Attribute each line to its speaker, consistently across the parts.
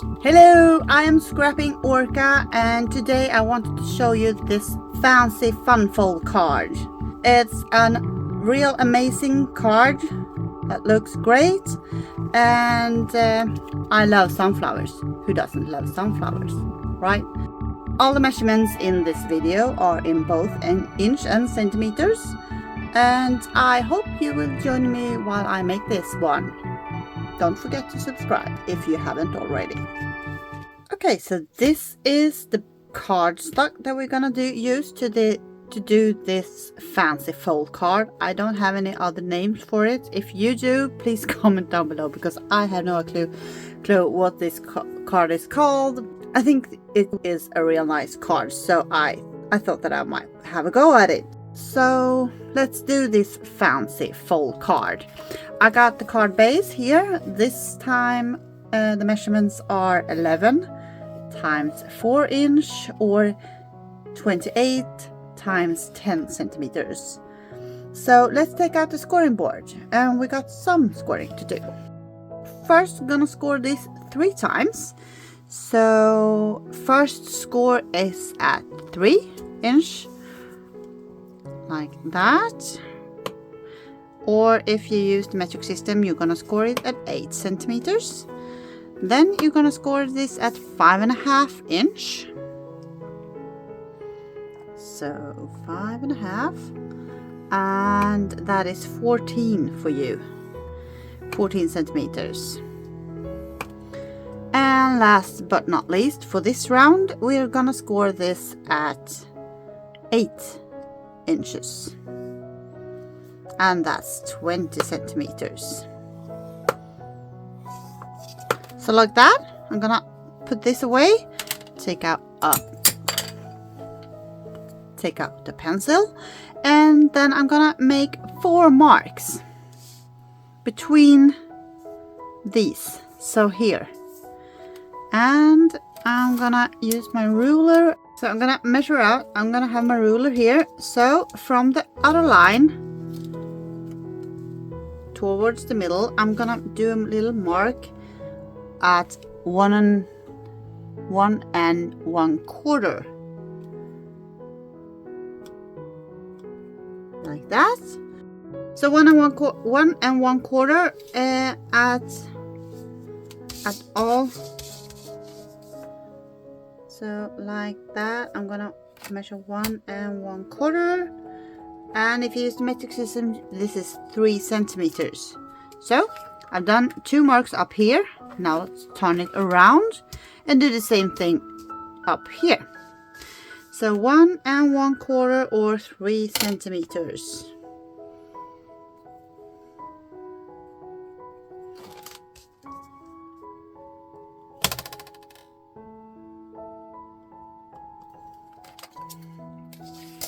Speaker 1: Hello, I am Scrapping Orca and today I wanted to show you this fancy fun fold card. It's a real amazing card that looks great and I love sunflowers. Who doesn't love sunflowers, right? All the measurements in this video are in both inch and centimeters, and I hope you will join me while I make this one. Don't forget to subscribe if you haven't already. Okay, so this is the cardstock that we're gonna use to do this fancy fold card. I don't have any other names for it. If you do, please comment down below because I have no clue what this card is called. I think it is a real nice card, so I thought that I might have a go at it. So let's do this fancy fold card. I got the card base here. This time the measurements are 11 times 4 inch or 28 times 10 centimeters. So let's take out the scoring board, and we got some scoring to do. First, I'm gonna score this 3 times. So first score is at 3 inch, like that. Or if you use the metric system, you're gonna score it at 8 centimeters. Then you're gonna score this at 5.5 inch. So 5.5, and that is 14 for you. 14 centimeters. And last but not least, for this round, we're gonna score this at 8 inches. And that's 20 centimeters. So like that, I'm gonna put this away, take out the pencil, and then I'm gonna make 4 marks between these. So here. And I'm gonna use my ruler. So I'm gonna measure out. I'm gonna have my ruler here. So from the other line towards the middle, I'm gonna do a little mark at 1 1/4, like that. So 1 1/4 at all. So like that, I'm gonna measure 1 1/4, and if you use the metric system, this is 3 centimeters. So I've done 2 marks up here. Now let's turn it around and do the same thing up here. So 1 1/4 or 3 centimeters.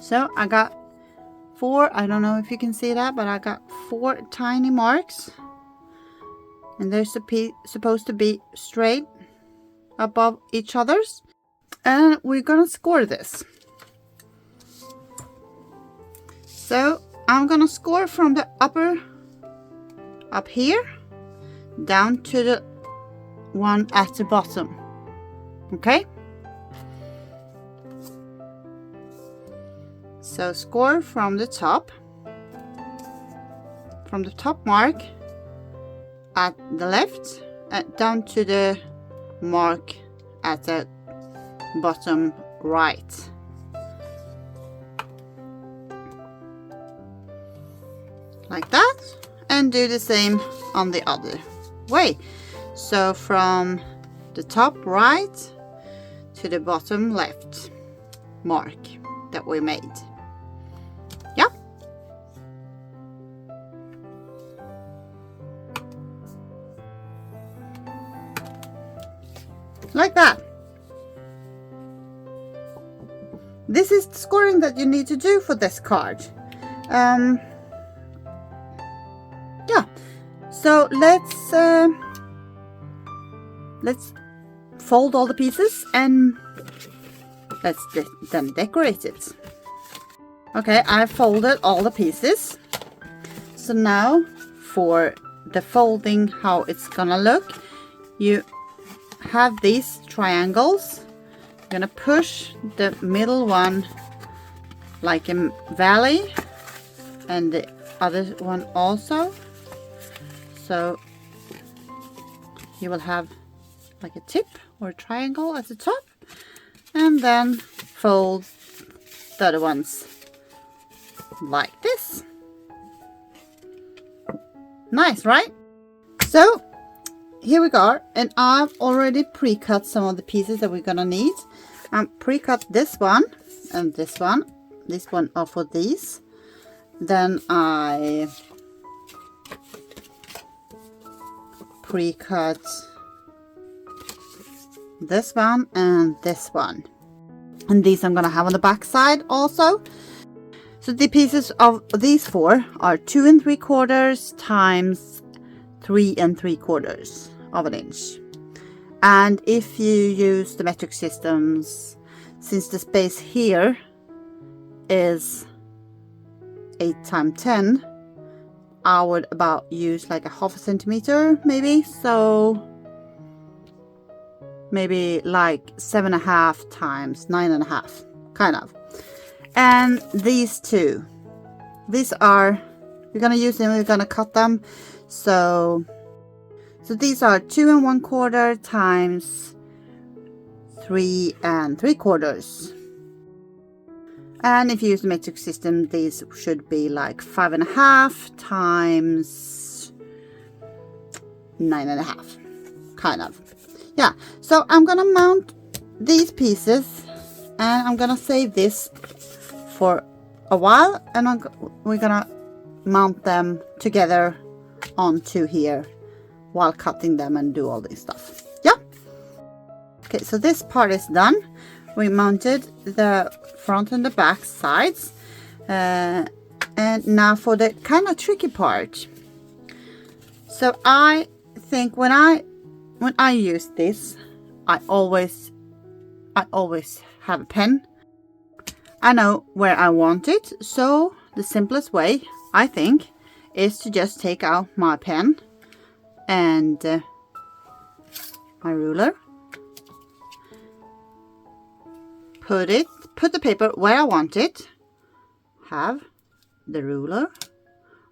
Speaker 1: So I got 4, I don't know if you can see that, but I got 4 tiny marks. And they're supposed to be straight above each other's. And we're gonna score this. So I'm gonna score from the upper, up here, down to the one at the bottom. Okay? So score from the top mark at the left, down to the mark at the bottom right. Like that, and do the same on the other way. So from the top right to the bottom left mark that we made. Yeah. Like that. This is the scoring that you need to do for this card. Yeah. So let's fold all the pieces and let's then decorate it. Okay, I folded all the pieces. So now for the folding, how it's gonna look, you have these triangles. I'm gonna push the middle one like a valley and the other one also. So you will have like a tip or a triangle at the top, and then fold the other ones like this. Nice, right? So here we go, and I've already pre-cut some of the pieces that we're gonna need. Pre-cut this one and this one. This one are for these. Then I pre-cut this one and this one, and these I'm gonna have on the back side also. So the pieces of these four are 2 3/4 times 3 3/4 of an inch. And if you use the metric systems, since the space here is 8 times 10, I would about use like a 1/2 centimeter maybe, so maybe like 7.5 times 9.5, kind of. And these two, these are, we're gonna use them, we're gonna cut them. So these are 2 1/4 times 3 3/4. And if you use the metric system, these should be like 5.5 times 9.5, kind of. Yeah, so I'm gonna mount these pieces, and I'm gonna save this for a while, and we're gonna mount them together onto here while cutting them and do all this stuff. Yeah. Okay, so this part is done. We mounted the front and the back sides, and now for the kind of tricky part. So I think when I use this, I always have a pen. I know where I want it, so the simplest way, I think, is to just take out my pen and my ruler. Put the paper where I want it. Have the ruler.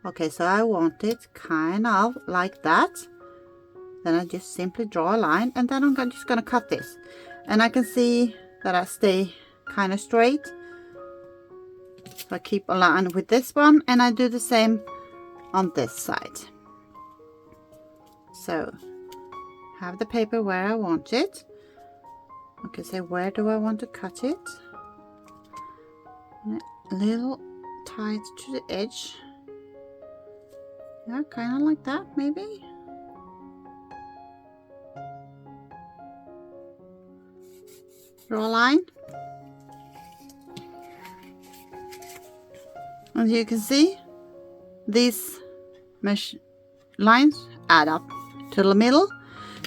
Speaker 1: Okay, so I want it kind of like that. Then I just simply draw a line, and then I'm just gonna cut this. And I can see that I stay kind of straight. So I keep a line with this one, and I do the same on this side. So have the paper where I want it. Okay, so where do I want to cut it? A little tight to the edge. Yeah, kind of like that, maybe. Draw a line. As you can see, these mesh lines add up to the middle.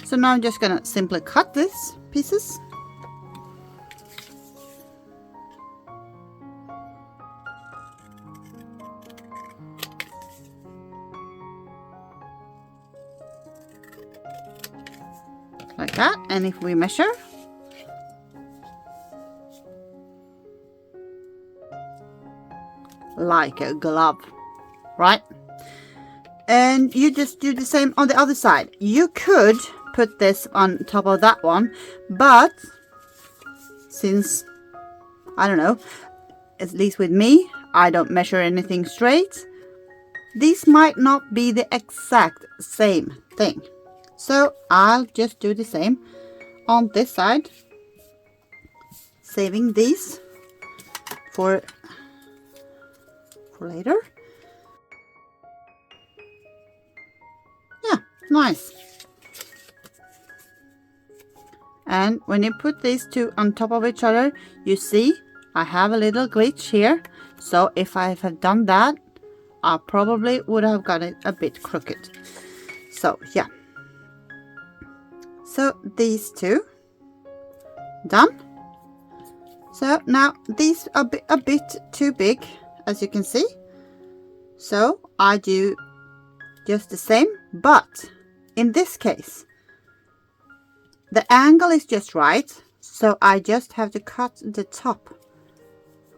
Speaker 1: So now I'm just gonna simply cut these pieces. Like that. And if we measure, like a glove, right? And you just do the same on the other side. You could put this on top of that one, but since, I don't know, at least with me, I don't measure anything straight, these might not be the exact same thing. So I'll just do the same on this side, saving these for later. Yeah, nice. And when you put these two on top of each other, you see I have a little glitch here. So if I have done that, I probably would have got it a bit crooked. So yeah. So these two done. So now these are a bit too big, as you can see. So I do just the same, but in this case, The angle is just right, so I just have to cut the top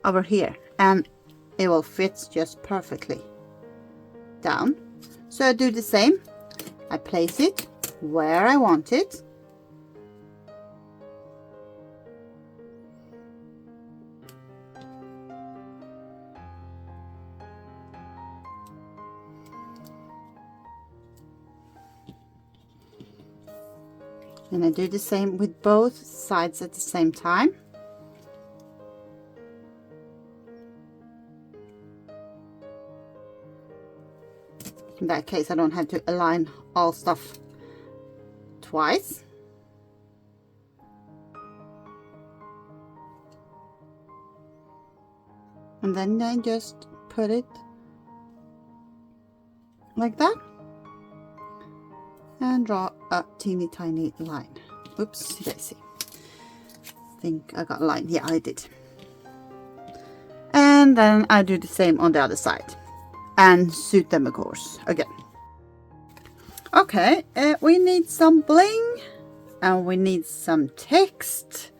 Speaker 1: over here and it will fit just perfectly down. So I do the same. I place it where I want it. And I do the same with both sides at the same time. In that case, I don't have to align all stuff twice. And then I just put it like that and draw a teeny tiny line. Oops, daisy. I think I got a line. Yeah, I did. And then I do the same on the other side and suit them, of course, again. Okay, we need some bling and we need some text,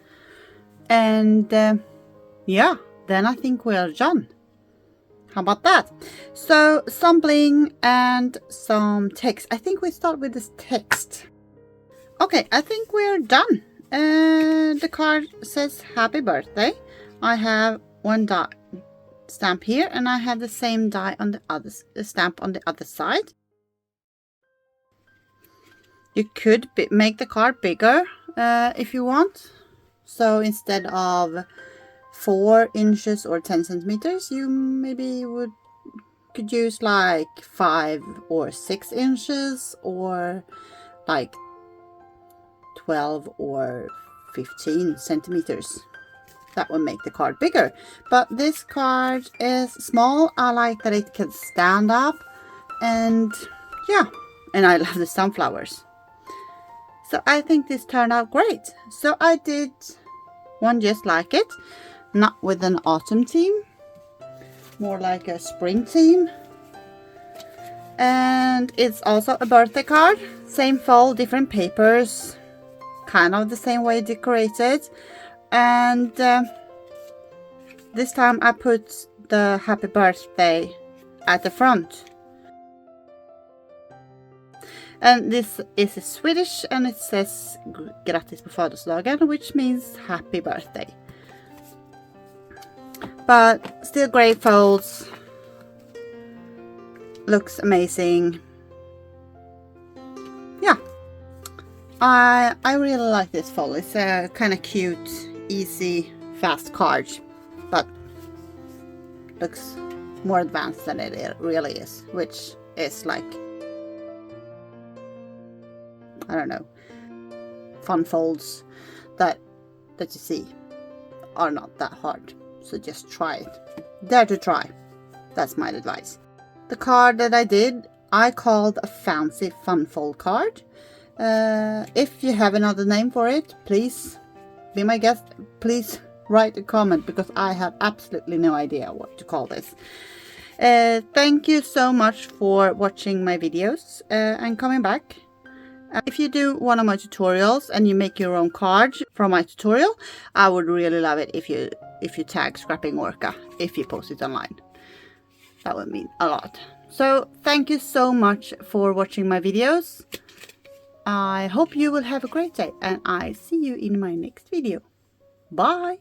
Speaker 1: and yeah, then I think we are done. How about that? So some bling and some text. I think we start with this text. Okay, I think we're done. The card says happy birthday. I have one die stamp here, and I have the same die on the other stamp on the other side. You could make the card bigger if you want. So instead of 4 inches or 10 centimeters, you maybe could use like 5 or 6 inches, or like 12 or 15 centimeters. That would make the card bigger. But this card is small. I like that it can stand up, and yeah, and I love the sunflowers. So I think this turned out great. So I did one just like it, not with an autumn theme, more like a spring theme. And it's also a birthday card, same fold, different papers, kind of the same way decorated. And this time I put the happy birthday at the front. And this is Swedish, and it says grattis på födelsedagen, which means happy birthday. But still great folds. Looks amazing. Yeah, I really like this fold. It's a kind of cute, easy, fast card, but looks more advanced than it really is, which is like, I don't know, fun folds that you see are not that hard. So just try it. Dare to try. That's my advice. The card that I did, I called a fancy fun fold card. If you have another name for it, please be my guest. Please write a comment, because I have absolutely no idea what to call this. Thank you so much for watching my videos and coming back. If you do one of my tutorials and you make your own card from my tutorial, I would really love it if you tag Scrapping Orca, if you post it online. That would mean a lot. So thank you so much for watching my videos. I hope you will have a great day, and I see you in my next video. Bye!